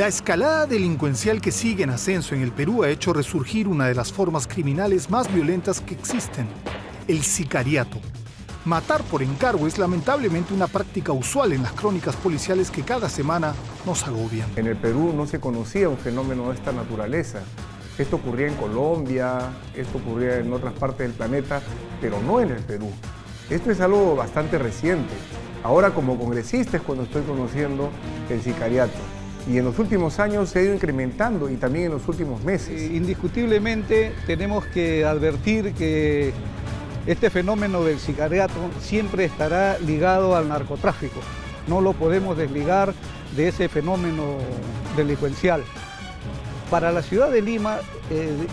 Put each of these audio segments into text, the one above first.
La escalada delincuencial que sigue en ascenso en el Perú ha hecho resurgir una de las formas criminales más violentas que existen, el sicariato. Matar por encargo es lamentablemente una práctica usual en las crónicas policiales que cada semana nos agobian. En el Perú no se conocía un fenómeno de esta naturaleza. Esto ocurría en Colombia, esto ocurría en otras partes del planeta, pero no en el Perú. Esto es algo bastante reciente. Ahora como congresista es cuando estoy conociendo el sicariato. Y en los últimos años se ha ido incrementando y también en los últimos meses. Indiscutiblemente tenemos que advertir que este fenómeno del sicariato siempre estará ligado al narcotráfico. No lo podemos desligar de ese fenómeno delincuencial. Para la ciudad de Lima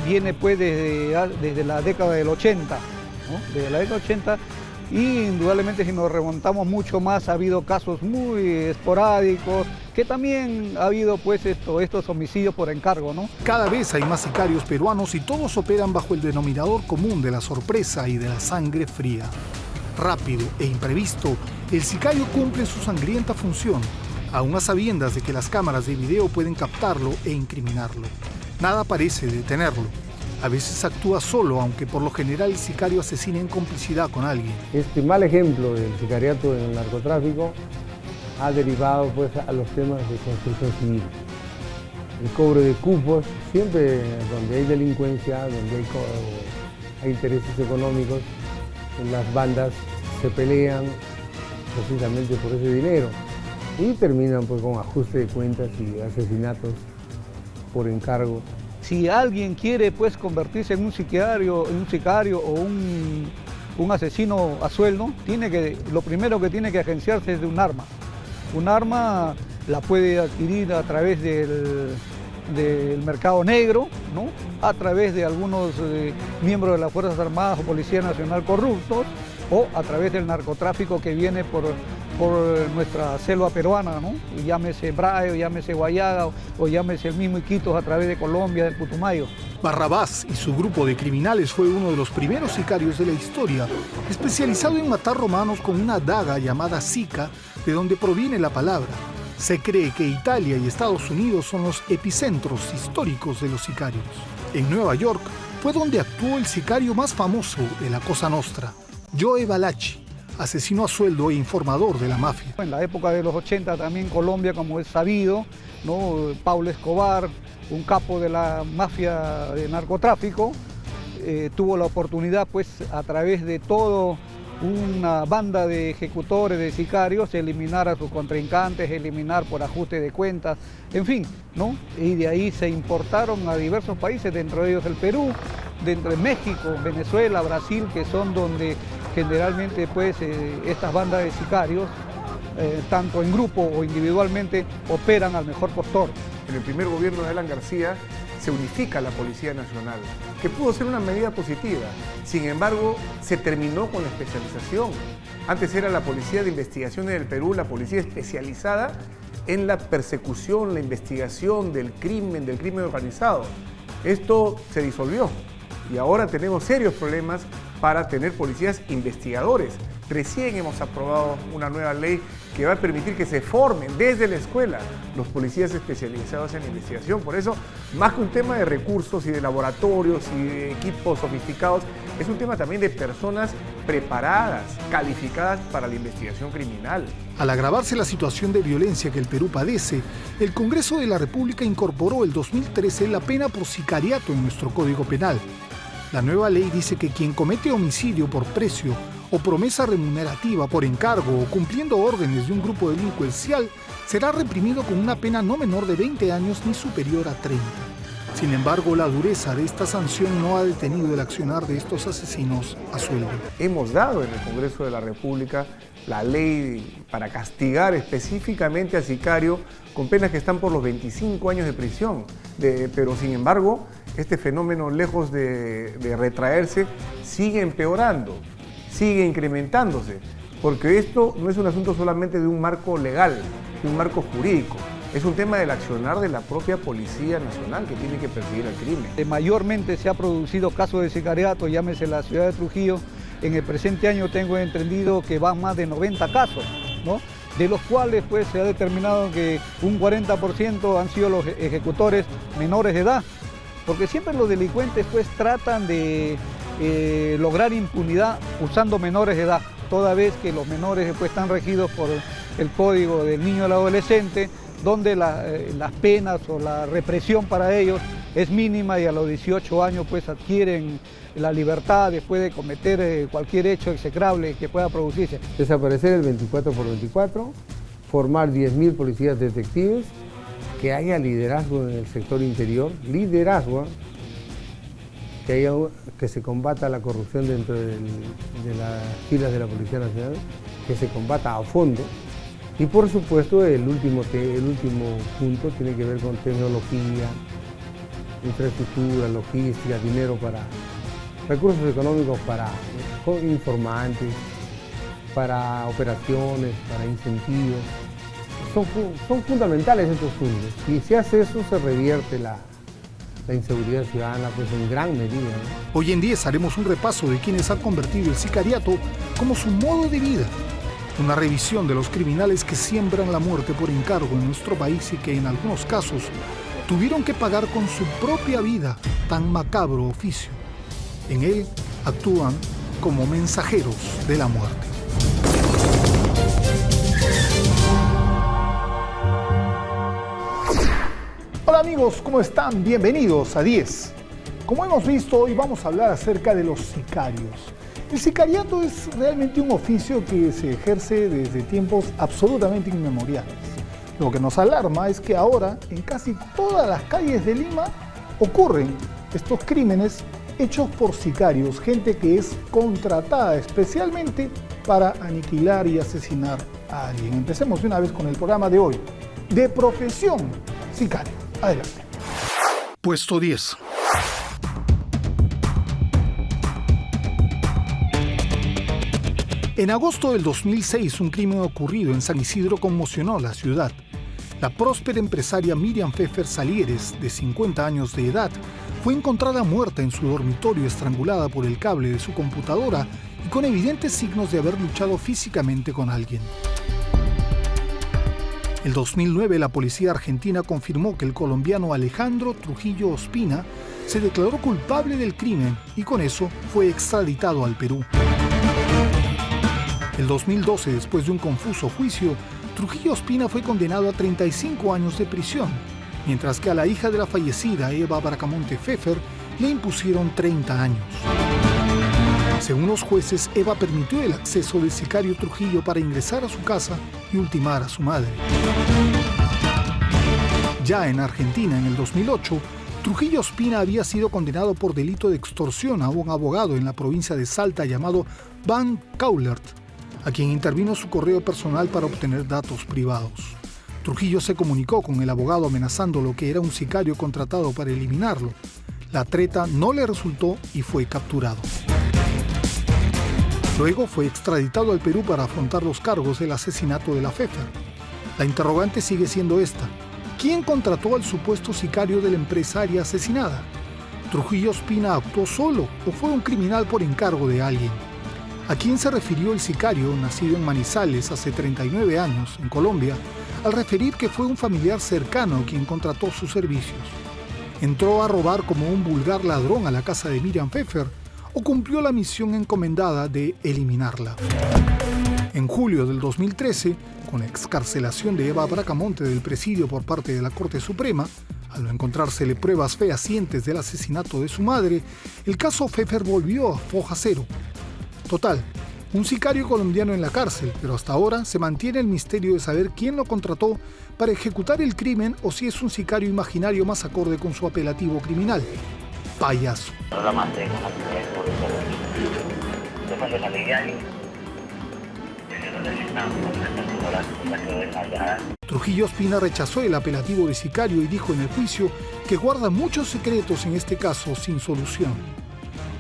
viene pues desde la década del 80, ¿no? Desde la década del 80, y indudablemente si nos remontamos mucho más ha habido casos muy esporádicos, que también ha habido pues estos homicidios por encargo, ¿no? Cada vez hay más sicarios peruanos y todos operan bajo el denominador común de la sorpresa y de la sangre fría. Rápido e imprevisto, el sicario cumple su sangrienta función, aún a sabiendas de que las cámaras de video pueden captarlo e incriminarlo. Nada parece detenerlo. A veces actúa solo, aunque por lo general el sicario asesina en complicidad con alguien. Este mal ejemplo del sicariato en el narcotráfico ha derivado pues, a los temas de construcción civil. El cobro de cupos, siempre donde hay delincuencia, donde hay intereses económicos, las bandas se pelean precisamente por ese dinero y terminan pues, con ajuste de cuentas y asesinatos por encargo. Si alguien quiere pues convertirse en un sicario o un asesino a sueldo, lo primero que tiene que agenciarse es de un arma. Un arma la puede adquirir a través del mercado negro, ¿no? A través de algunos miembros de las Fuerzas Armadas o Policía Nacional corruptos, o a través del narcotráfico que viene por nuestra selva peruana, ¿no? Y llámese Brayo, llámese Guayaga o llámese el mismo Iquitos a través de Colombia, del Putumayo. Barrabás y su grupo de criminales fue uno de los primeros sicarios de la historia, especializado en matar romanos con una daga llamada sica, de donde proviene la palabra. Se cree que Italia y Estados Unidos son los epicentros históricos de los sicarios. En Nueva York fue donde actuó el sicario más famoso de la Cosa Nostra, Joe Valachi, asesino a sueldo e informador de la mafia. En la época de los 80 también Colombia, como es sabido, ¿no? Pablo Escobar, un capo de la mafia de narcotráfico, tuvo la oportunidad pues a través de todo una banda de ejecutores, de sicarios, eliminar a sus contrincantes, eliminar por ajuste de cuentas, en fin, ¿no? Y de ahí se importaron a diversos países, dentro de ellos el Perú, dentro de México, Venezuela, Brasil, que son donde generalmente pues estas bandas de sicarios, tanto en grupo o individualmente, operan al mejor postor. En el primer gobierno de Alan García se unifica la Policía Nacional, que pudo ser una medida positiva. Sin embargo, se terminó con la especialización. Antes era la Policía de Investigaciones del Perú, la policía especializada en la persecución, la investigación del crimen organizado. Esto se disolvió y ahora tenemos serios problemas para tener policías investigadores. Recién hemos aprobado una nueva ley que va a permitir que se formen desde la escuela los policías especializados en investigación. Por eso, más que un tema de recursos y de laboratorios y de equipos sofisticados, es un tema también de personas preparadas, calificadas para la investigación criminal. Al agravarse la situación de violencia que el Perú padece, el Congreso de la República incorporó el 2013 la pena por sicariato en nuestro Código Penal. La nueva ley dice que quien comete homicidio por precio o promesa remunerativa por encargo o cumpliendo órdenes de un grupo delincuencial será reprimido con una pena no menor de 20 años ni superior a 30. Sin embargo, la dureza de esta sanción no ha detenido el accionar de estos asesinos a sueldo. Hemos dado en el Congreso de la República la ley para castigar específicamente al sicario con penas que están por los 25 años de prisión. Pero sin embargo, este fenómeno, lejos de retraerse, sigue empeorando, sigue incrementándose, porque esto no es un asunto solamente de un marco legal, de un marco jurídico. Es un tema del accionar de la propia Policía Nacional que tiene que perseguir el crimen. Mayormente se ha producido casos de sicariato, llámese la ciudad de Trujillo. En el presente año tengo entendido que van más de 90 casos, ¿no? de los cuales pues se ha determinado que un 40% han sido los ejecutores menores de edad, porque siempre los delincuentes pues tratan de lograr impunidad usando menores de edad, toda vez que los menores pues están regidos por el Código del Niño y el Adolescente, donde las penas o la represión para ellos es mínima y a los 18 años pues adquieren la libertad después de cometer cualquier hecho execrable que pueda producirse. Desaparecer el 24x24, formar 10.000 policías detectives, que haya liderazgo en el sector interior, liderazgo, que se combata la corrupción dentro de las filas de la Policía Nacional, que se combata a fondo. Y por supuesto el último punto tiene que ver con tecnología, infraestructura, logística, dinero para recursos económicos para informantes, para operaciones, para incentivos. Son fundamentales estos puntos. Si se hace eso, se revierte la inseguridad ciudadana pues en gran medida, ¿no? Hoy en 10 haremos un repaso de quienes han convertido el sicariato como su modo de vida. Una revisión de los criminales que siembran la muerte por encargo en nuestro país y que en algunos casos tuvieron que pagar con su propia vida tan macabro oficio. En él actúan como mensajeros de la muerte. Hola amigos, ¿cómo están? Bienvenidos a 10. Como hemos visto, hoy vamos a hablar acerca de los sicarios. El sicariato es realmente un oficio que se ejerce desde tiempos absolutamente inmemoriales. Lo que nos alarma es que ahora en casi todas las calles de Lima ocurren estos crímenes hechos por sicarios, gente que es contratada especialmente para aniquilar y asesinar a alguien. Empecemos de una vez con el programa de hoy. De profesión, sicario. Adelante. Puesto 10. En agosto del 2006, un crimen ocurrido en San Isidro conmocionó la ciudad. La próspera empresaria Miriam Pfeffer Salieres, de 50 años de edad, fue encontrada muerta en su dormitorio, estrangulada por el cable de su computadora y con evidentes signos de haber luchado físicamente con alguien. En 2009, la policía argentina confirmó que el colombiano Alejandro Trujillo Ospina se declaró culpable del crimen y con eso fue extraditado al Perú. En 2012, después de un confuso juicio, Trujillo Ospina fue condenado a 35 años de prisión, mientras que a la hija de la fallecida, Eva Bracamonte Pfeffer, le impusieron 30 años. Según los jueces, Eva permitió el acceso del sicario Trujillo para ingresar a su casa y ultimar a su madre. Ya en Argentina, en el 2008, Trujillo Ospina había sido condenado por delito de extorsión a un abogado en la provincia de Salta llamado Van Kaulert, a quien intervino su correo personal para obtener datos privados. Trujillo se comunicó con el abogado amenazándolo que era un sicario contratado para eliminarlo. La treta no le resultó y fue capturado. Luego fue extraditado al Perú para afrontar los cargos del asesinato de la Pfeffer. La interrogante sigue siendo esta: ¿quién contrató al supuesto sicario de la empresaria asesinada? ¿Trujillo Ospina actuó solo o fue un criminal por encargo de alguien? ¿A quién se refirió el sicario, nacido en Manizales hace 39 años, en Colombia, al referir que fue un familiar cercano quien contrató sus servicios? ¿Entró a robar como un vulgar ladrón a la casa de Miriam Pfeffer o cumplió la misión encomendada de eliminarla? En julio del 2013, con la excarcelación de Eva Bracamonte del presidio por parte de la Corte Suprema, al no encontrársele pruebas fehacientes del asesinato de su madre, el caso Pfeffer volvió a foja cero. Total, un sicario colombiano en la cárcel, pero hasta ahora se mantiene el misterio de saber quién lo contrató para ejecutar el crimen o si es un sicario imaginario más acorde con su apelativo criminal: payaso. Trujillo Ospina rechazó el apelativo de sicario y dijo en el juicio que guarda muchos secretos en este caso sin solución.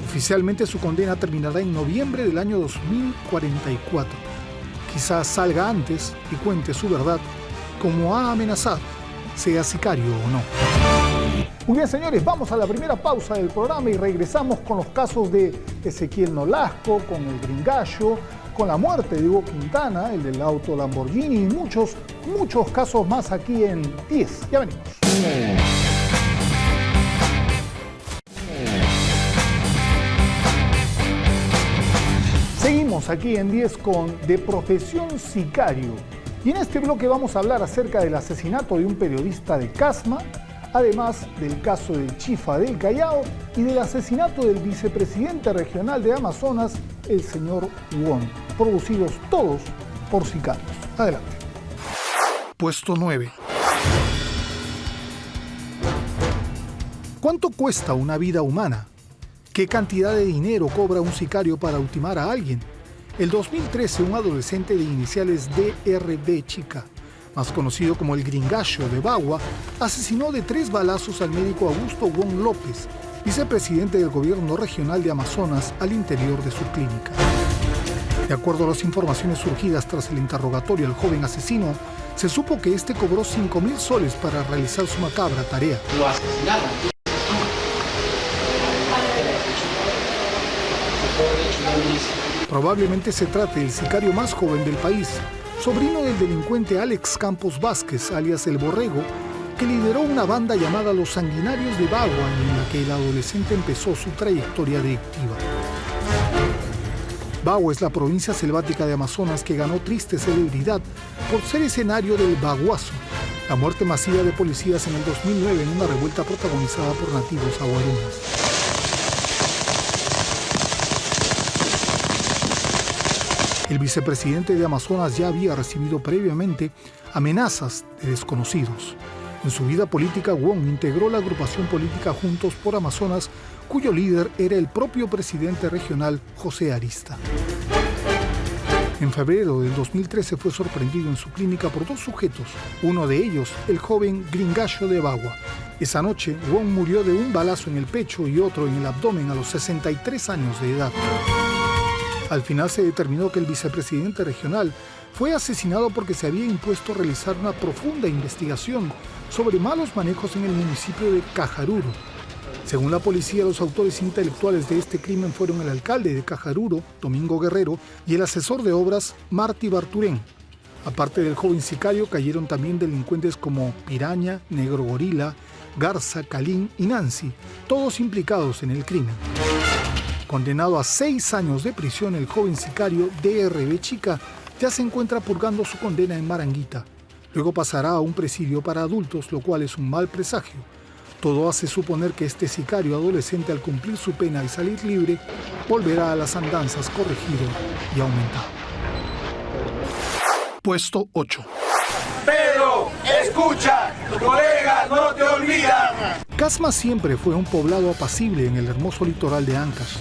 Oficialmente su condena terminará en noviembre del año 2044. Quizás salga antes y cuente su verdad, como ha amenazado, sea sicario o no. Muy bien, señores, vamos a la primera pausa del programa y regresamos con los casos de Ezequiel Nolasco, con el Gringallo, con la muerte de Hugo Quintana, el del auto Lamborghini y muchos casos más aquí en 10. Ya venimos. Seguimos aquí en 10 con De Profesión Sicario. Y en este bloque vamos a hablar acerca del asesinato de un periodista de Casma, además del caso del Chifa del Callao y del asesinato del vicepresidente regional de Amazonas, el señor Wong, producidos todos por sicarios. Adelante. Puesto 9. ¿Cuánto cuesta una vida humana? ¿Qué cantidad de dinero cobra un sicario para ultimar a alguien? El 2013, un adolescente de iniciales DRB Chica, más conocido como el Gringallo de Bagua, asesinó de 3 balazos al médico Augusto Wong López, vicepresidente del gobierno regional de Amazonas, al interior de su clínica. De acuerdo a las informaciones surgidas tras el interrogatorio al joven asesino, se supo que este cobró 5.000 soles para realizar su macabra tarea. Lo asesinaron. Probablemente se trate del sicario más joven del país, sobrino del delincuente Alex Campos Vázquez, alias El Borrego, que lideró una banda llamada Los Sanguinarios de Bagua y en la que el adolescente empezó su trayectoria delictiva. Bagua es la provincia selvática de Amazonas que ganó triste celebridad por ser escenario del Baguazo, la muerte masiva de policías en el 2009 en una revuelta protagonizada por nativos aguarunas. El vicepresidente de Amazonas ya había recibido previamente amenazas de desconocidos. En su vida política, Wong integró la agrupación política Juntos por Amazonas, cuyo líder era el propio presidente regional José Arista. En febrero del 2013 fue sorprendido en su clínica por 2 sujetos, uno de ellos el joven Gringallo de Bagua. Esa noche, Wong murió de un balazo en el pecho y otro en el abdomen a los 63 años de edad. Al final se determinó que el vicepresidente regional fue asesinado porque se había impuesto realizar una profunda investigación sobre malos manejos en el municipio de Cajaruro. Según la policía, los autores intelectuales de este crimen fueron el alcalde de Cajaruro, Domingo Guerrero, y el asesor de obras, Martí Barturén. Aparte del joven sicario, cayeron también delincuentes como Piraña, Negro Gorila, Garza, Calín y Nancy, todos implicados en el crimen. Condenado a 6 años de prisión, el joven sicario DRB Chica ya se encuentra purgando su condena en Maranguita. Luego pasará a un presidio para adultos, lo cual es un mal presagio. Todo hace suponer que este sicario adolescente, al cumplir su pena y salir libre, volverá a las andanzas corregido y aumentado. Puesto 8. Pedro, escucha, tus colegas no te olvidan. Casma siempre fue un poblado apacible en el hermoso litoral de Ancash.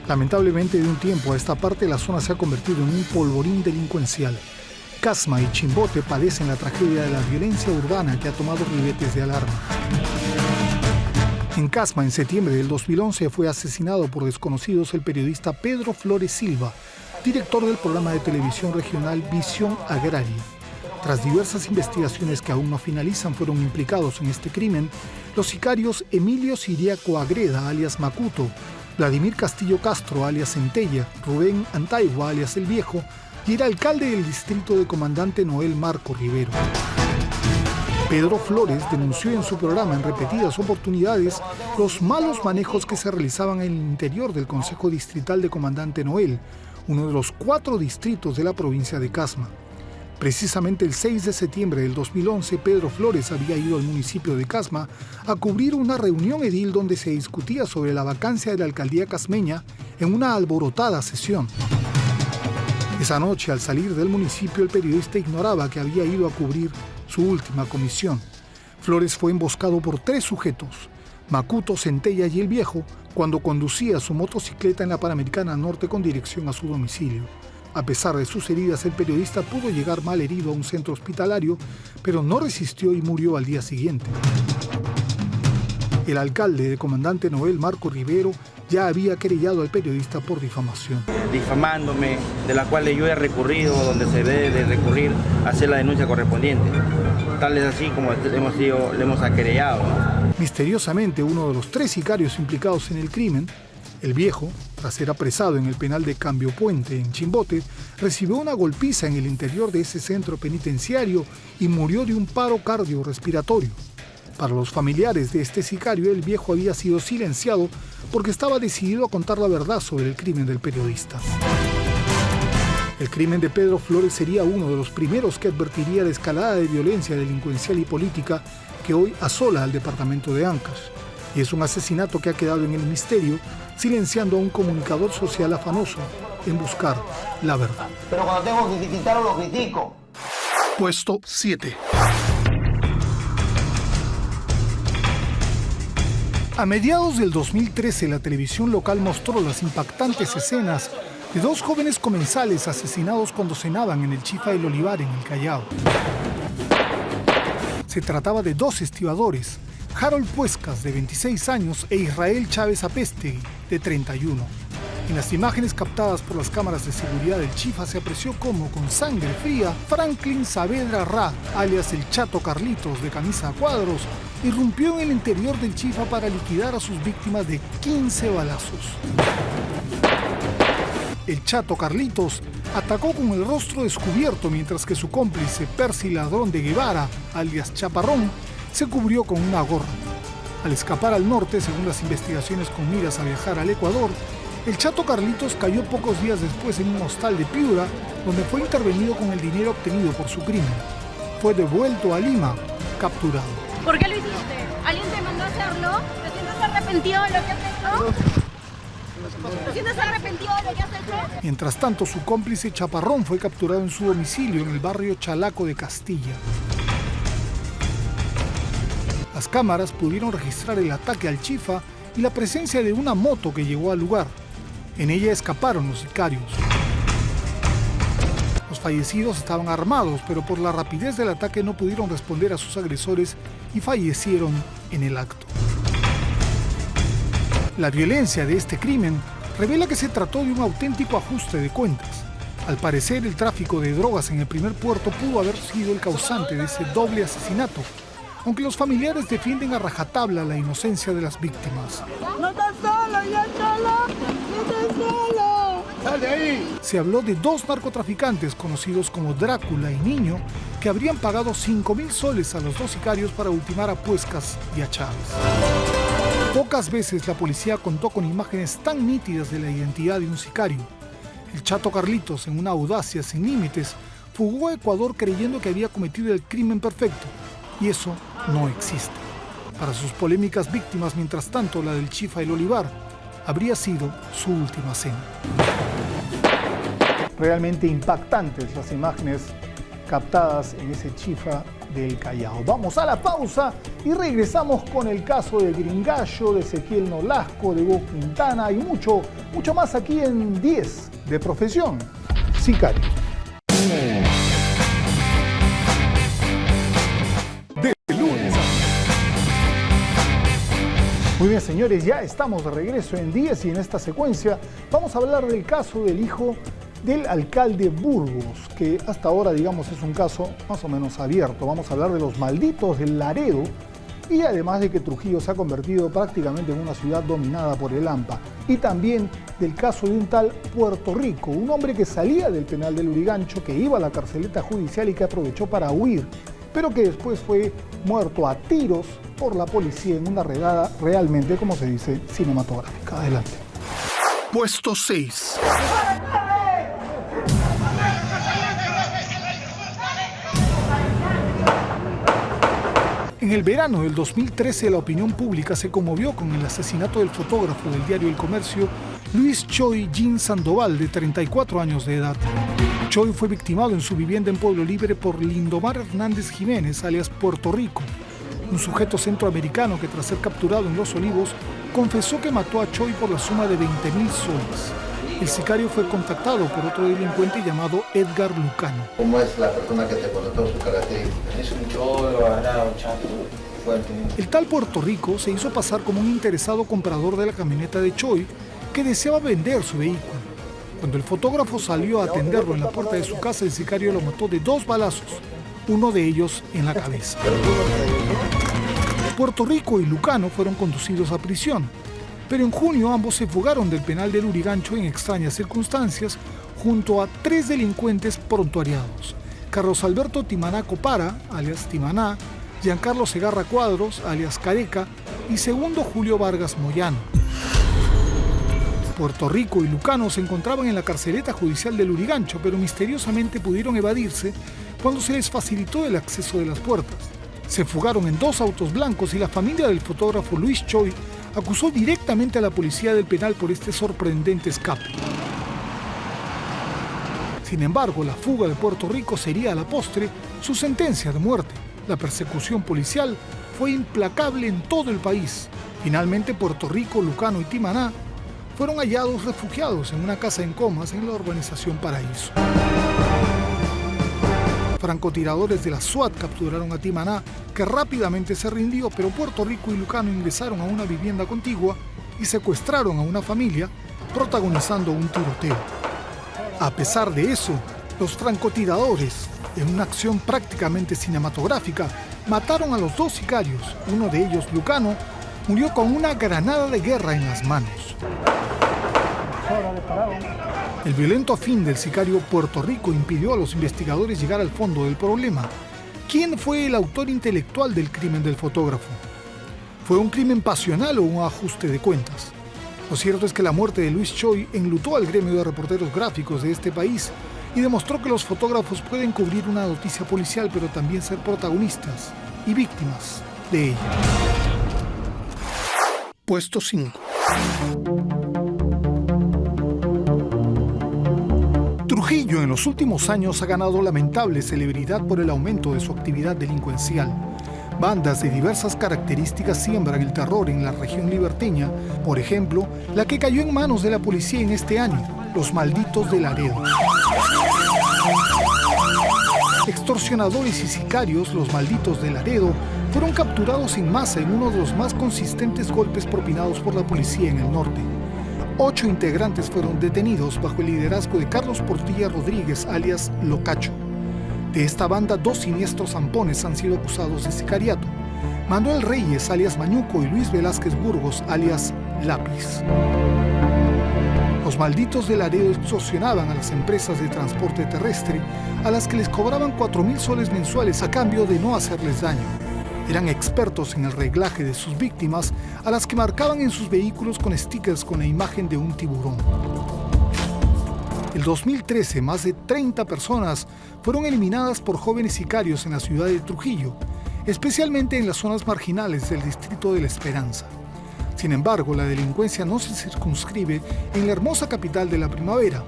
Lamentablemente, de un tiempo a esta parte, la zona se ha convertido en un polvorín delincuencial. Casma y Chimbote padecen la tragedia de la violencia urbana que ha tomado ribetes de alarma. En Casma, en septiembre del 2011, fue asesinado por desconocidos el periodista Pedro Flores Silva, director del programa de televisión regional Visión Agraria. Tras diversas investigaciones que aún no finalizan, fueron implicados en este crimen los sicarios Emilio Siriaco Agreda, alias Macuto, Vladimir Castillo Castro, alias Centella, Rubén Antaigua, alias El Viejo, y el alcalde del distrito de Comandante Noel Marco Rivero. Pedro Flores denunció en su programa en repetidas oportunidades los malos manejos que se realizaban en el interior del Consejo Distrital de Comandante Noel, uno de los 4 distritos de la provincia de Casma. Precisamente el 6 de septiembre del 2011, Pedro Flores había ido al municipio de Casma a cubrir una reunión edil donde se discutía sobre la vacancia de la alcaldía casmeña en una alborotada sesión. Esa noche, al salir del municipio, el periodista ignoraba que había ido a cubrir su última comisión. Flores fue emboscado por 3 sujetos, Macuto, Centella y El Viejo, cuando conducía su motocicleta en la Panamericana Norte con dirección a su domicilio. A pesar de sus heridas, el periodista pudo llegar mal herido a un centro hospitalario, pero no resistió y murió al día siguiente. El alcalde de Comandante Noel, Marco Rivero, ya había querellado al periodista por difamación. Difamándome, de la cual yo he recurrido donde se debe de recurrir a hacer la denuncia correspondiente. Tal es así como le hemos querellado, ¿no? Misteriosamente, uno de los 3 sicarios implicados en el crimen, El viejo, tras ser apresado en el penal de Cambio Puente, en Chimbote, recibió una golpiza en el interior de ese centro penitenciario y murió de un paro cardiorrespiratorio. Para los familiares de este sicario, el viejo había sido silenciado porque estaba decidido a contar la verdad sobre el crimen del periodista. El crimen de Pedro Flores sería uno de los primeros que advertiría la escalada de violencia delincuencial y política que hoy asola al departamento de Ancash. Y es un asesinato que ha quedado en el misterio, silenciando a un comunicador social afanoso en buscar la verdad. Pero cuando tengo que criticarlo, lo critico. Puesto 7. A mediados del 2013, la televisión local mostró las impactantes escenas de dos jóvenes comensales asesinados cuando cenaban en el Chifa del Olivar, en el Callao. Se trataba de dos estibadores, Harold Puescas, de 26 años, e Israel Chávez Apestegui, de 31. En las imágenes captadas por las cámaras de seguridad del Chifa se apreció cómo, con sangre fría, Franklin Saavedra Ra, alias el Chato Carlitos, de camisa a cuadros, irrumpió en el interior del Chifa para liquidar a sus víctimas de 15 balazos. El Chato Carlitos atacó con el rostro descubierto, mientras que su cómplice, Percy Ladrón de Guevara, alias Chaparrón, se cubrió con una gorra. Al escapar al norte, según las investigaciones con miras a viajar al Ecuador, el Chato Carlitos cayó pocos días después en un hostal de Piura, donde fue intervenido con el dinero obtenido por su crimen. Fue devuelto a Lima, capturado. ¿Por qué lo hiciste? ¿Alguien te mandó a hacerlo? ¿Te sientes arrepentido de lo que has hecho? ¿Te sientes arrepentido de lo que has hecho? Mientras tanto, su cómplice Chaparrón fue capturado en su domicilio en el barrio Chalaco de Castilla. Las cámaras pudieron registrar el ataque al Chifa y la presencia de una moto que llegó al lugar. En ella escaparon los sicarios. Los fallecidos estaban armados, pero por la rapidez del ataque no pudieron responder a sus agresores y fallecieron en el acto. La violencia de este crimen revela que se trató de un auténtico ajuste de cuentas. Al parecer, el tráfico de drogas en el primer puerto pudo haber sido el causante de ese doble asesinato, aunque los familiares defienden a rajatabla la inocencia de las víctimas. ¡No estás solo, ya solo! ¡No estás solo! ¡Sal de ahí! Se habló de dos narcotraficantes conocidos como Drácula y Niño que habrían pagado 5.000 soles a los dos sicarios para ultimar a Puescas y a Chávez. Pocas veces la policía contó con imágenes tan nítidas de la identidad de un sicario. El Chato Carlitos, en una audacia sin límites, fugó a Ecuador creyendo que había cometido el crimen perfecto. Y eso no existe. Para sus polémicas víctimas, mientras tanto, la del Chifa del Olivar habría sido su última cena. Realmente impactantes las imágenes captadas en ese Chifa del Callao. Vamos a la pausa y regresamos con el caso de Gringallo, de Ezequiel Nolasco, de Hugo Quintana y mucho más aquí en 10 de Profesión Sicario. Muy bien, señores, ya estamos de regreso en 10 y en esta secuencia vamos a hablar del caso del hijo del alcalde Burgos, que hasta ahora, digamos, es un caso más o menos abierto. Vamos a hablar de los malditos del Laredo y además de que Trujillo se ha convertido prácticamente en una ciudad dominada por el AMPA. Y también del caso de un tal Puerto Rico, un hombre que salía del penal del Lurigancho, que iba a la carceleta judicial y que aprovechó para huir, pero que después fue muerto a tiros por la policía en una redada realmente, como se dice, cinematográfica. Adelante. Puesto 6. En el verano del 2013, la opinión pública se conmovió con el asesinato del fotógrafo del diario El Comercio, Luis Choy Jean Sandoval, de 34 años de edad. Choy fue victimado en su vivienda en Pueblo Libre por Lindomar Hernández Jiménez, alias Puerto Rico, un sujeto centroamericano que, tras ser capturado en Los Olivos, confesó que mató a Choy por la suma de 20.000 soles. El sicario fue contactado por otro delincuente llamado Edgar Lucano. ¿Cómo es la persona que te contó su característica? Es un cholo, agarrado, chato, fuerte. El tal Puerto Rico se hizo pasar como un interesado comprador de la camioneta de Choy que deseaba vender su vehículo. Cuando el fotógrafo salió a atenderlo en la puerta de su casa, el sicario lo mató de 2 balazos, uno de ellos en la cabeza. Puerto Rico y Lucano fueron conducidos a prisión. pero en junio ambos se fugaron del penal de Lurigancho en extrañas circunstancias junto a 3 delincuentes prontuariados: Carlos Alberto Timaná Copara, alias Timaná, Giancarlo Segarra Cuadros, alias Careca, y segundo Julio Vargas Moyano. Puerto Rico y Lucano se encontraban en la carceleta judicial de Lurigancho, pero misteriosamente pudieron evadirse cuando se les facilitó el acceso de las puertas. Se fugaron en 2 autos blancos y la familia del fotógrafo Luis Choi acusó directamente a la policía del penal por este sorprendente escape. Sin embargo, la fuga de Puerto Rico sería a la postre su sentencia de muerte. La persecución policial fue implacable en todo el país. Finalmente, Puerto Rico, Lucano y Timaná fueron hallados refugiados en una casa en Comas en la urbanización Paraíso. Francotiradores de la SWAT capturaron a Timaná, que rápidamente se rindió, pero Puerto Rico y Lucano ingresaron a una vivienda contigua y secuestraron a una familia, protagonizando un tiroteo. A pesar de eso, los francotiradores, en una acción prácticamente cinematográfica, mataron a los 2 sicarios. Uno de ellos, Lucano, murió con una granada de guerra en las manos. El violento fin del sicario Puerto Rico impidió a los investigadores llegar al fondo del problema. ¿Quién fue el autor intelectual del crimen del fotógrafo? ¿Fue un crimen pasional o un ajuste de cuentas? Lo cierto es que la muerte de Luis Choi enlutó al gremio de reporteros gráficos de este país y demostró que los fotógrafos pueden cubrir una noticia policial, pero también ser protagonistas y víctimas de ella. Puesto 5. Trujillo en los últimos años ha ganado lamentable celebridad por el aumento de su actividad delincuencial. Bandas de diversas características siembran el terror en la región liberteña, por ejemplo, la que cayó en manos de la policía en este año, los Malditos de Laredo. Extorsionadores y sicarios, los Malditos de Laredo, fueron capturados en masa en uno de los más consistentes golpes propinados por la policía en el norte. 8 integrantes fueron detenidos bajo el liderazgo de Carlos Portilla Rodríguez, alias Locacho. De esta banda, 2 siniestros zampones han sido acusados de sicariato: Manuel Reyes, alias Mañuco, y Luis Velázquez Burgos, alias Lápiz. Los Malditos de Laredo extorsionaban a las empresas de transporte terrestre, a las que les cobraban 4.000 soles mensuales a cambio de no hacerles daño. Eran expertos en el reglaje de sus víctimas, a las que marcaban en sus vehículos con stickers con la imagen de un tiburón. El 2013, más de 30 personas fueron eliminadas por jóvenes sicarios en la ciudad de Trujillo, especialmente en las zonas marginales del distrito de La Esperanza. Sin embargo, la delincuencia no se circunscribe en la hermosa capital de la primavera.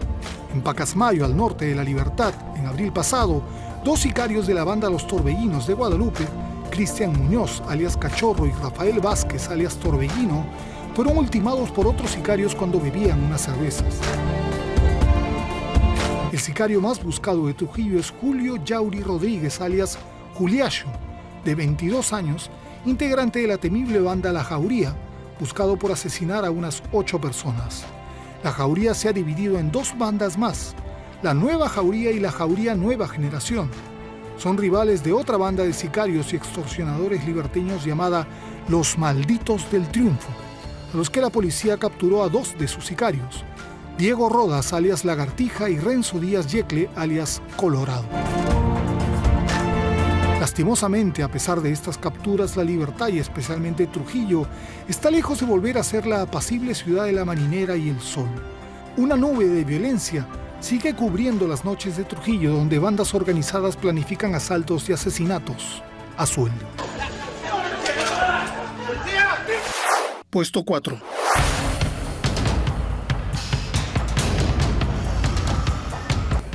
En Pacasmayo, al norte de La Libertad, en abril pasado, 2 sicarios de la banda Los Torbellinos de Guadalupe, Cristian Muñoz, alias Cachorro, y Rafael Vázquez, alias Torbellino, fueron ultimados por otros sicarios cuando bebían unas cervezas. El sicario más buscado de Trujillo es Julio Yauri Rodríguez, alias Juliacho, de 22 años, integrante de la temible banda La Jauría, buscado por asesinar a unas 8 personas. La Jauría se ha dividido en 2 bandas más, la Nueva Jauría y la Jauría Nueva Generación. Son rivales de otra banda de sicarios y extorsionadores liberteños llamada Los Malditos del Triunfo, a los que la policía capturó a 2 de sus sicarios: Diego Rodas, alias Lagartija, y Renzo Díaz Yecle, alias Colorado. Lastimosamente, a pesar de estas capturas, La Libertad y especialmente Trujillo está lejos de volver a ser la apacible ciudad de la marinera y el sol. Una nube de violencia sigue cubriendo las noches de Trujillo, donde bandas organizadas planifican asaltos y asesinatos a sueldo. Puesto 4.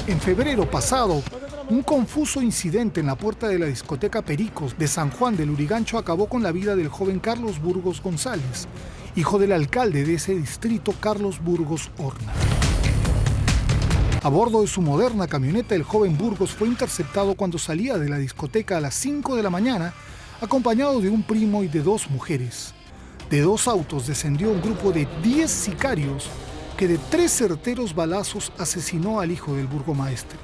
En febrero pasado, un confuso incidente en la puerta de la discoteca Pericos de San Juan de Lurigancho acabó con la vida del joven Carlos Burgos González, hijo del alcalde de ese distrito, Carlos Burgos Horna. A bordo de su moderna camioneta, el joven Burgos fue interceptado cuando salía de la discoteca a las 5 de la mañana, acompañado de un primo y de 2 mujeres. De 2 autos descendió un grupo de 10 sicarios que de 3 certeros balazos asesinó al hijo del burgomaestre.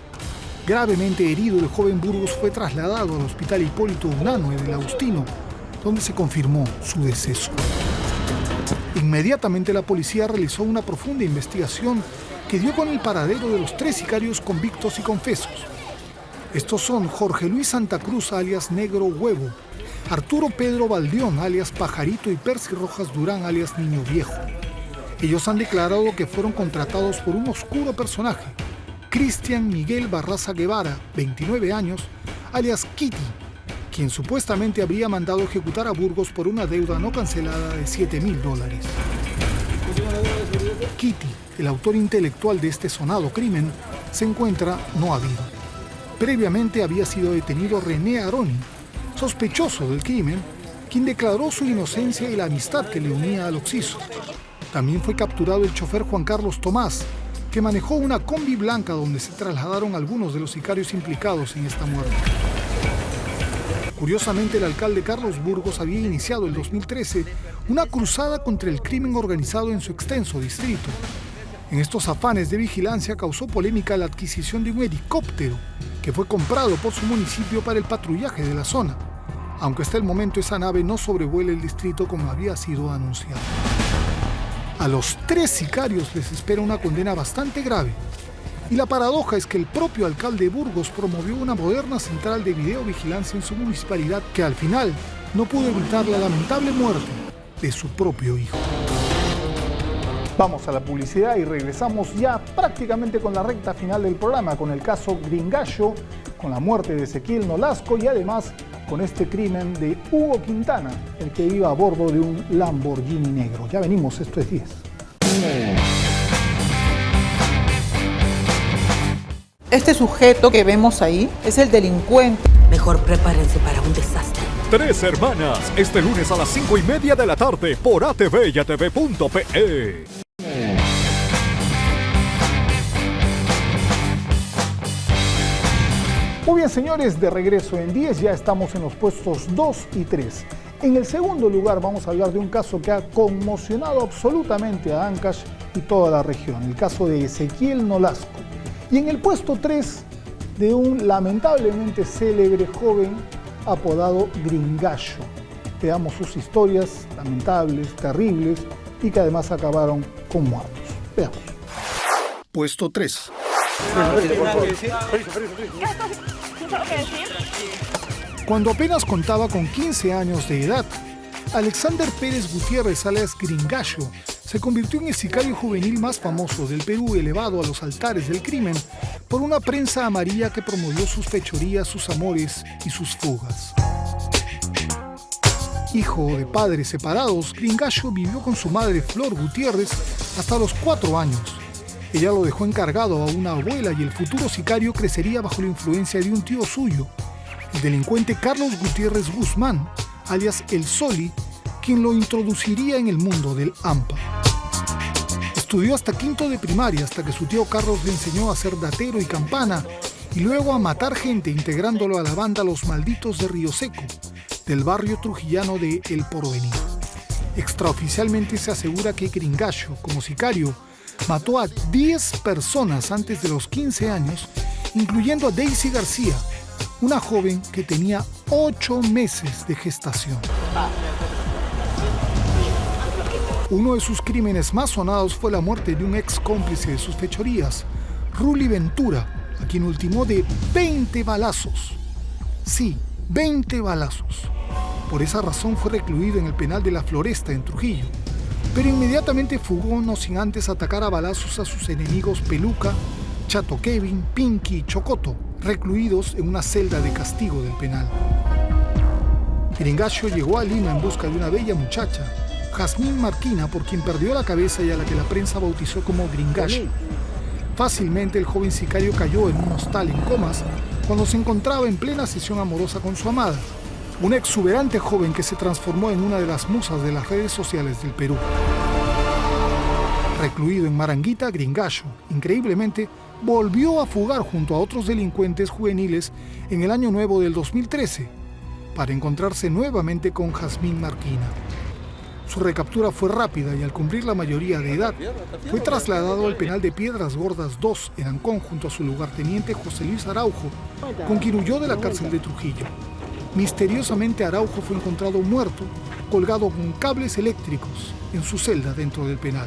Gravemente herido, el joven Burgos fue trasladado al hospital Hipólito Unanue del Agustino, donde se confirmó su deceso. Inmediatamente la policía realizó una profunda investigación que dio con el paradero de los 3 sicarios convictos y confesos. Estos son Jorge Luis Santa Cruz, alias Negro Huevo, Arturo Pedro Baldión, alias Pajarito, y Percy Rojas Durán, alias Niño Viejo. Ellos han declarado que fueron contratados por un oscuro personaje, Cristian Miguel Barraza Guevara, 29 años, alias Kitty, quien supuestamente habría mandado ejecutar a Burgos por una deuda no cancelada de $7.000. Kitty, el autor intelectual de este sonado crimen, se encuentra no habido. Previamente había sido detenido René Aroni, sospechoso del crimen, quien declaró su inocencia y la amistad que le unía al occiso. También fue capturado el chofer Juan Carlos Tomás, que manejó una combi blanca donde se trasladaron algunos de los sicarios implicados en esta muerte. Curiosamente, el alcalde Carlos Burgos había iniciado el 2013 una cruzada contra el crimen organizado en su extenso distrito. En estos afanes de vigilancia causó polémica la adquisición de un helicóptero que fue comprado por su municipio para el patrullaje de la zona, aunque hasta el momento esa nave no sobrevuela el distrito como había sido anunciado. A los 3 sicarios les espera una condena bastante grave. Y la paradoja es que el propio alcalde de Burgos promovió una moderna central de videovigilancia en su municipalidad que al final no pudo evitar la lamentable muerte de su propio hijo. Vamos a la publicidad y regresamos ya prácticamente con la recta final del programa, con el caso Gringallo, con la muerte de Ezequiel Nolasco y además con este crimen de Hugo Quintana, el que iba a bordo de un Lamborghini negro. Ya venimos, esto es 10. Este sujeto que vemos ahí es el delincuente. Mejor prepárense para un desastre. 3 Hermanas, este lunes a las 5:30 de la tarde por ATV y ATV.pe. Muy bien, señores, de regreso en 10, ya estamos en los puestos 2 y 3. En el segundo lugar vamos a hablar de un caso que ha conmocionado absolutamente a Ancash y toda la región, el caso de Ezequiel Nolasco. Y en el puesto 3, de un lamentablemente célebre joven apodado Gringallo. Veamos sus historias lamentables, terribles y que además acabaron con muertos. Veamos. Puesto 3. Cuando apenas contaba con 15 años de edad, Alexander Pérez Gutiérrez, alias Gringallo, se convirtió en el sicario juvenil más famoso del Perú, elevado a los altares del crimen por una prensa amarilla que promovió sus fechorías, sus amores y sus fugas. Hijo de padres separados, Gringallo vivió con su madre Flor Gutiérrez hasta los 4 años. Ella lo dejó encargado a una abuela y el futuro sicario crecería bajo la influencia de un tío suyo, el delincuente Carlos Gutiérrez Guzmán, alias El Soli, quien lo introduciría en el mundo del AMPA. Estudió hasta 5º de primaria hasta que su tío Carlos le enseñó a ser datero y campana y luego a matar gente integrándolo a la banda Los Malditos de Río Seco, del barrio trujillano de El Porvenir. Extraoficialmente se asegura que Gringallo, como sicario, mató a 10 personas antes de los 15 años, incluyendo a Daisy García, una joven que tenía 8 meses de gestación. Uno de sus crímenes más sonados fue la muerte de un ex cómplice de sus fechorías, Ruli Ventura, a quien ultimó de 20 balazos. Sí, 20 balazos. Por esa razón fue recluido en el penal de La Floresta, en Trujillo, pero inmediatamente fugó no sin antes atacar a balazos a sus enemigos Peluca, Chato Kevin, Pinky y Chocoto, recluidos en una celda de castigo del penal. Gringallo llegó a Lima en busca de una bella muchacha, Jazmín Marquina, por quien perdió la cabeza y a la que la prensa bautizó como Gringallo. Fácilmente el joven sicario cayó en un hostal en Comas cuando se encontraba en plena sesión amorosa con su amada, una exuberante joven que se transformó en una de las musas de las redes sociales del Perú. Recluido en Maranguita, Gringallo, increíblemente, volvió a fugar junto a otros delincuentes juveniles en el año nuevo del 2013, para encontrarse nuevamente con Jazmín Marquina. Su recaptura fue rápida y al cumplir la mayoría de edad, fue trasladado al penal de Piedras Gordas 2 en Ancón junto a su lugarteniente José Luis Araujo, con quien huyó de la cárcel de Trujillo. misteriosamente Araujo fue encontrado muerto, colgado con cables eléctricos en su celda dentro del penal.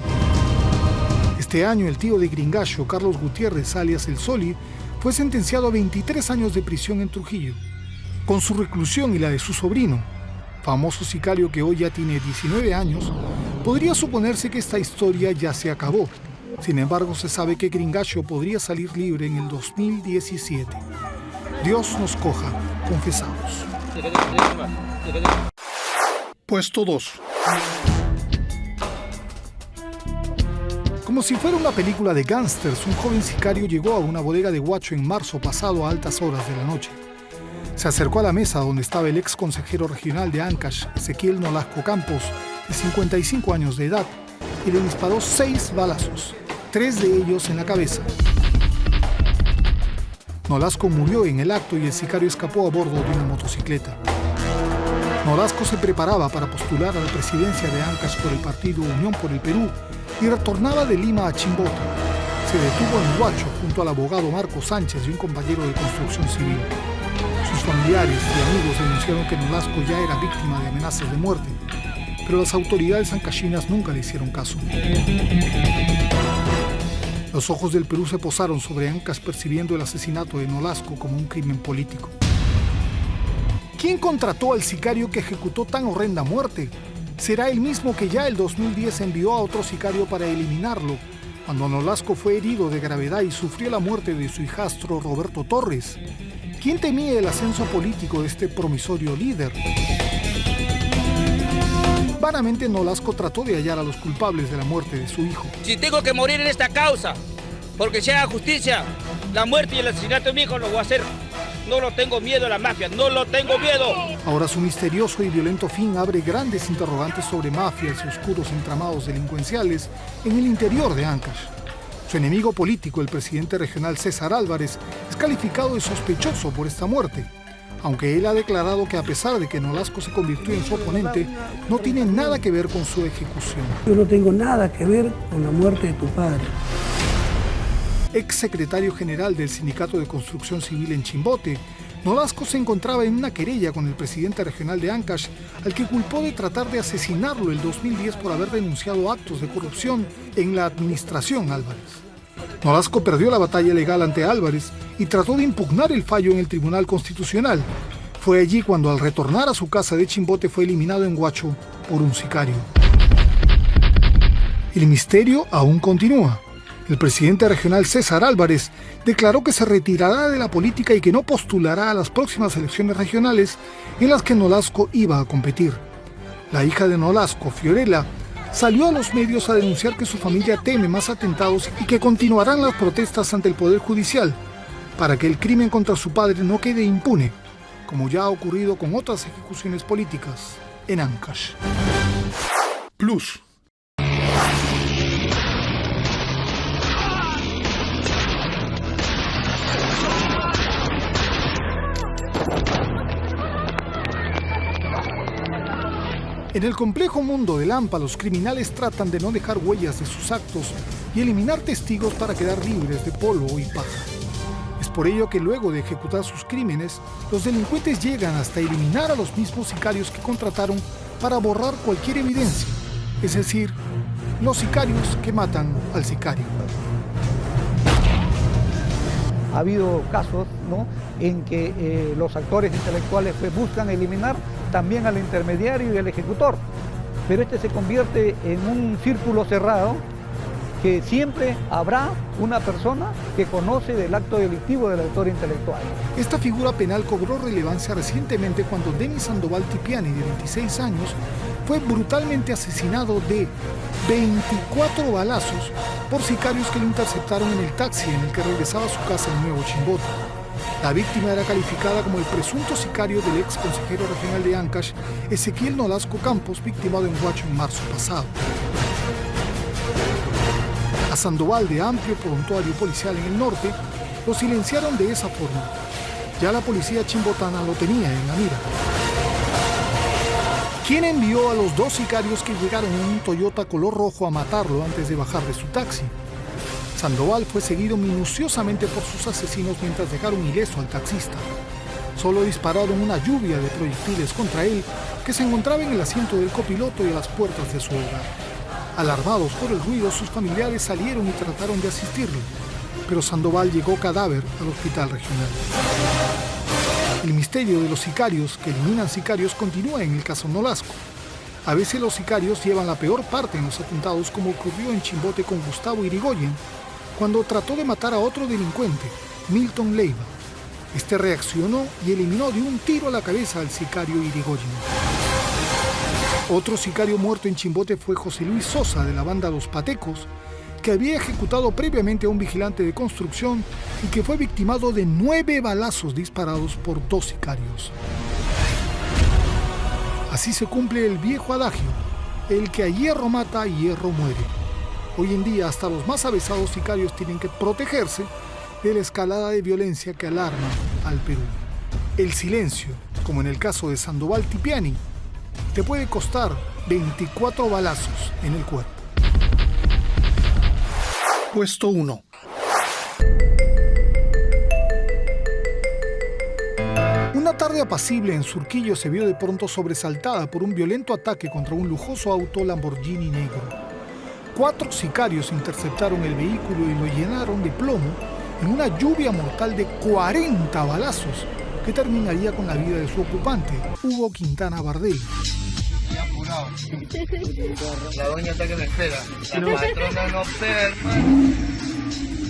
Este año, el tío de Gringallo, Carlos Gutiérrez, alias El Soli, fue sentenciado a 23 años de prisión en Trujillo. Con su reclusión y la de su sobrino, famoso sicario que hoy ya tiene 19 años, podría suponerse que esta historia ya se acabó. Sin embargo, se sabe que Gringallo podría salir libre en el 2017. Dios nos coja confesados. Puesto 2. Como si fuera una película de gángsters, un joven sicario llegó a una bodega de Huacho en marzo pasado a altas horas de la noche. Se acercó a la mesa donde estaba el ex consejero regional de Ancash, Ezequiel Nolasco Campos, de 55 años de edad, y le disparó 6 balazos, 3 de ellos en la cabeza. Nolasco murió en el acto y el sicario escapó a bordo de una motocicleta. Nolasco se preparaba para postular a la presidencia de Ancash por el partido Unión por el Perú y retornaba de Lima a Chimbote. Se detuvo en Huacho junto al abogado Marco Sánchez y un compañero de construcción civil. Sus familiares y amigos denunciaron que Nolasco ya era víctima de amenazas de muerte, pero las autoridades ancachinas nunca le hicieron caso. Los ojos del Perú se posaron sobre Ancash percibiendo el asesinato de Nolasco como un crimen político. ¿Quién contrató al sicario que ejecutó tan horrenda muerte? ¿Será el mismo que ya el 2010 envió a otro sicario para eliminarlo, cuando Nolasco fue herido de gravedad y sufrió la muerte de su hijastro Roberto Torres? ¿Quién temía el ascenso político de este promisorio líder? Vanamente Nolasco trató de hallar a los culpables de la muerte de su hijo. Si tengo que morir en esta causa, porque se haga justicia, la muerte y el asesinato de mi hijo lo voy a hacer. No lo tengo miedo a la mafia, no lo tengo miedo. Ahora su misterioso y violento fin abre grandes interrogantes sobre mafias y oscuros entramados delincuenciales en el interior de Ancash. Su enemigo político, el presidente regional César Álvarez, es calificado de sospechoso por esta muerte, aunque él ha declarado que a pesar de que Nolasco se convirtió en su oponente, no tiene nada que ver con su ejecución. Yo no tengo nada que ver con la muerte de tu padre. Ex secretario general del Sindicato de Construcción Civil en Chimbote, Nolasco se encontraba en una querella con el presidente regional de Ancash, al que culpó de tratar de asesinarlo el 2010 por haber denunciado actos de corrupción en la administración Álvarez. Nolasco perdió la batalla legal ante Álvarez y trató de impugnar el fallo en el Tribunal Constitucional. Fue allí cuando al retornar a su casa de Chimbote fue eliminado en Huacho por un sicario. El misterio aún continúa. El presidente regional César Álvarez declaró que se retirará de la política y que no postulará a las próximas elecciones regionales en las que Nolasco iba a competir. La hija de Nolasco, Fiorella, salió a los medios a denunciar que su familia teme más atentados y que continuarán las protestas ante el Poder Judicial para que el crimen contra su padre no quede impune, como ya ha ocurrido con otras ejecuciones políticas en Ancash. Plus. En el complejo mundo del AMPA, los criminales tratan de no dejar huellas de sus actos y eliminar testigos para quedar libres de polvo y paja. Es por ello que luego de ejecutar sus crímenes, los delincuentes llegan hasta eliminar a los mismos sicarios que contrataron para borrar cualquier evidencia, es decir, los sicarios que matan al sicario. Ha habido casos, ¿no?, en que los actores intelectuales buscan eliminar también al intermediario y al ejecutor, pero este se convierte en un círculo cerrado que siempre habrá una persona que conoce del acto delictivo del autor intelectual. Esta figura penal cobró relevancia recientemente cuando Denis Sandoval Tipiani, de 26 años, fue brutalmente asesinado de 24 balazos por sicarios que lo interceptaron en el taxi en el que regresaba a su casa en Nuevo Chimbote. La víctima era calificada como el presunto sicario del ex consejero regional de Ancash, Ezequiel Nolasco Campos, victimado en Huacho en marzo pasado. A Sandoval, de amplio prontuario policial en el norte, lo silenciaron de esa forma. Ya la policía chimbotana lo tenía en la mira. ¿Quién envió a los 2 sicarios que llegaron en un Toyota color rojo a matarlo antes de bajar de su taxi? Sandoval fue seguido minuciosamente por sus asesinos mientras dejaron ileso al taxista. Solo dispararon una lluvia de proyectiles contra él, que se encontraba en el asiento del copiloto y a las puertas de su hogar. Alarmados por el ruido, sus familiares salieron y trataron de asistirlo, pero Sandoval llegó cadáver al hospital regional. El misterio de los sicarios que eliminan sicarios continúa en el caso Nolasco. A veces los sicarios llevan la peor parte en los atentados, como ocurrió en Chimbote con Gustavo Irigoyen, cuando trató de matar a otro delincuente, Milton Leiva. Este reaccionó y eliminó de un tiro a la cabeza al sicario Irigoyen. Otro sicario muerto en Chimbote fue José Luis Sosa, de la banda Los Patecos, que había ejecutado previamente a un vigilante de construcción y que fue victimado de 9 balazos disparados por 2 sicarios. Así se cumple el viejo adagio: el que a hierro mata, a hierro muere. Hoy en día hasta los más avesados sicarios tienen que protegerse de la escalada de violencia que alarma al Perú. El silencio, como en el caso de Sandoval Tipiani, te puede costar 24 balazos en el cuerpo. Puesto 1. Una tarde apacible en Surquillo se vio de pronto sobresaltada por un violento ataque contra un lujoso auto Lamborghini negro. 4 sicarios interceptaron el vehículo y lo llenaron de plomo en una lluvia mortal de 40 balazos que terminaría con la vida de su ocupante, Hugo Quintana Bardel. La doña está que me espera. La patrona no espera,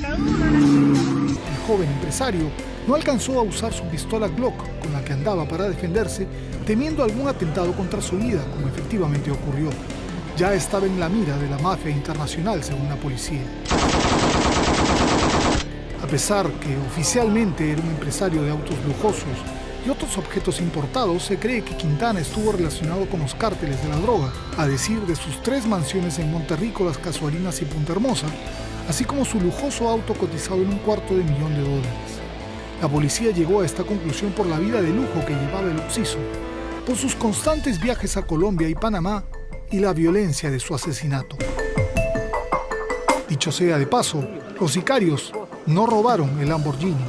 El joven empresario no alcanzó a usar su pistola Glock con la que andaba para defenderse, temiendo algún atentado contra su vida, como efectivamente ocurrió. Ya estaba en la mira de la mafia internacional, según la policía. A pesar que oficialmente era un empresario de autos lujosos y otros objetos importados, se cree que Quintana estuvo relacionado con los cárteles de la droga, a decir de sus 3 mansiones en Monterrico, Las Casuarinas y Punta Hermosa, así como su lujoso auto cotizado en $250,000. La policía llegó a esta conclusión por la vida de lujo que llevaba el occiso, por sus constantes viajes a Colombia y Panamá y la violencia de su asesinato. Dicho sea de paso, los sicarios no robaron el Lamborghini,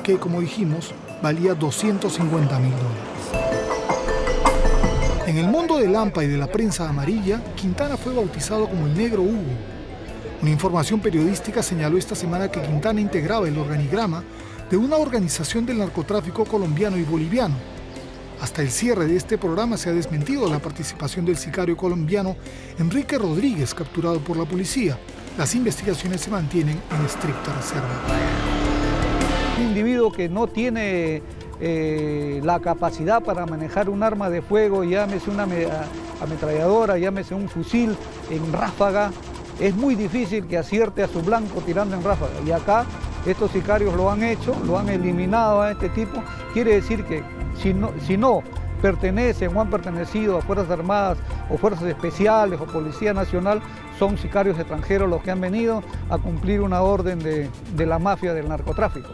que, como dijimos, valía $250,000. En el mundo del AMPA y de la prensa amarilla, Quintana fue bautizado como el Negro Hugo. Una información periodística señaló esta semana que Quintana integraba el organigrama de una organización del narcotráfico colombiano y boliviano. Hasta el cierre de este programa se ha desmentido la participación del sicario colombiano Enrique Rodríguez, capturado por la policía. Las investigaciones se mantienen en estricta reserva. Un individuo que no tiene la capacidad para manejar un arma de fuego, llámese una ametralladora, llámese un fusil en ráfaga, es muy difícil que acierte a su blanco tirando en ráfaga. Y acá estos sicarios lo han hecho, lo han eliminado a este tipo. Quiere decir que si no pertenecen o han pertenecido a Fuerzas Armadas o Fuerzas Especiales o Policía Nacional, son sicarios extranjeros los que han venido a cumplir una orden de la mafia del narcotráfico.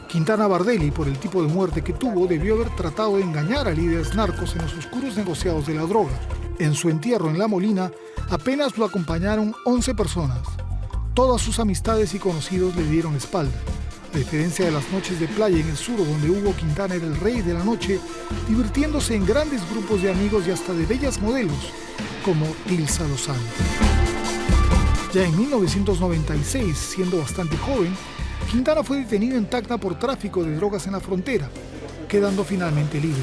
Quintana Bardelli, por el tipo de muerte que tuvo, debió haber tratado de engañar a líderes narcos en los oscuros negociados de la droga. En su entierro en La Molina, apenas lo acompañaron 11 personas. Todas sus amistades y conocidos le dieron espalda. A diferencia de las noches de playa en el sur, donde Hugo Quintana era el rey de la noche, divirtiéndose en grandes grupos de amigos y hasta de bellas modelos, como Tilsa Lozano. Ya en 1996, siendo bastante joven, Quintana fue detenido en Tacna por tráfico de drogas en la frontera, quedando finalmente libre.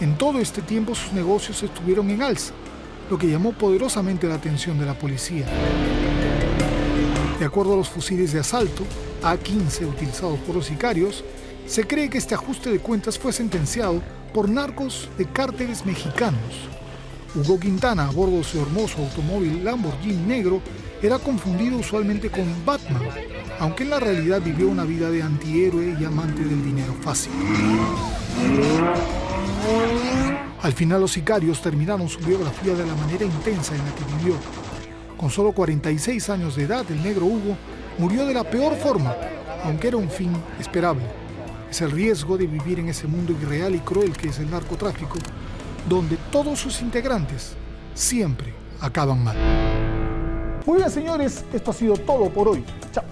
En todo este tiempo sus negocios estuvieron en alza, lo que llamó poderosamente la atención de la policía. De acuerdo a los fusiles de asalto, A-15 utilizados por los sicarios, se cree que este ajuste de cuentas fue sentenciado por narcos de cárteles mexicanos. Hugo Quintana, a bordo de su hermoso automóvil Lamborghini negro, era confundido usualmente con Batman, aunque en la realidad vivió una vida de antihéroe y amante del dinero fácil. Al final los sicarios terminaron su biografía de la manera intensa en la que vivió. Con solo 46 años de edad, el negro Hugo murió de la peor forma, aunque era un fin esperable. Es el riesgo de vivir en ese mundo irreal y cruel que es el narcotráfico, donde todos sus integrantes siempre acaban mal. Muy bien, señores, esto ha sido todo por hoy. Chao.